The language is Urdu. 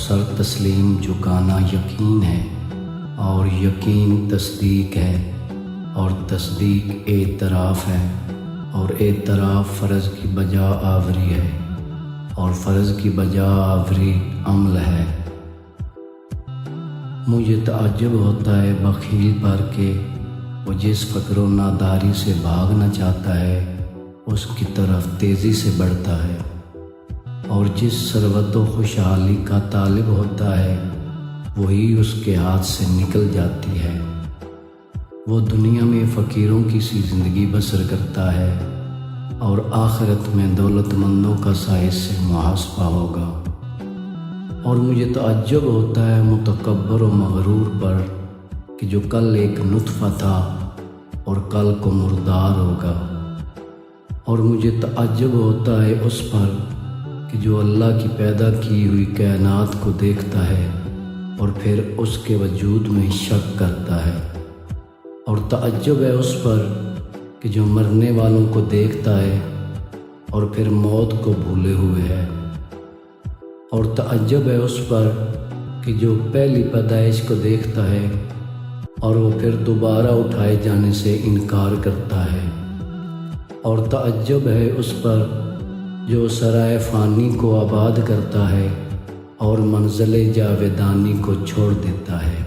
سر تسلیم جھکانا یقین ہے، اور یقین تصدیق ہے، اور تصدیق اعتراف ہے، اور اعتراف فرض کی بجا آوری ہے، اور فرض کی بجا آوری عمل ہے۔ مجھے تعجب ہوتا ہے بخیل پر کہ وہ جس فقر و ناداری سے بھاگنا چاہتا ہے اس کی طرف تیزی سے بڑھتا ہے، اور جس ثروت و خوشحالی کا طالب ہوتا ہے وہی اس کے ہاتھ سے نکل جاتی ہے۔ وہ دنیا میں فقیروں کی سی زندگی بسر کرتا ہے اور آخرت میں دولت مندوں کا سائز سے محاسبہ ہوگا۔ اور مجھے تعجب ہوتا ہے متکبر و مغرور پر کہ جو کل ایک نطفہ تھا اور کل کو مردار ہوگا۔ اور مجھے تعجب ہوتا ہے اس پر کہ جو اللہ کی پیدا کی ہوئی کائنات کو دیکھتا ہے اور پھر اس کے وجود میں شک کرتا ہے۔ اور تعجب ہے اس پر کہ جو مرنے والوں کو دیکھتا ہے اور پھر موت کو بھولے ہوئے ہے۔ اور تعجب ہے اس پر کہ جو پہلی پیدائش کو دیکھتا ہے اور وہ پھر دوبارہ اٹھائے جانے سے انکار کرتا ہے۔ اور تعجب ہے اس پر جو سرائے فانی کو آباد کرتا ہے اور منزل جاودانی کو چھوڑ دیتا ہے۔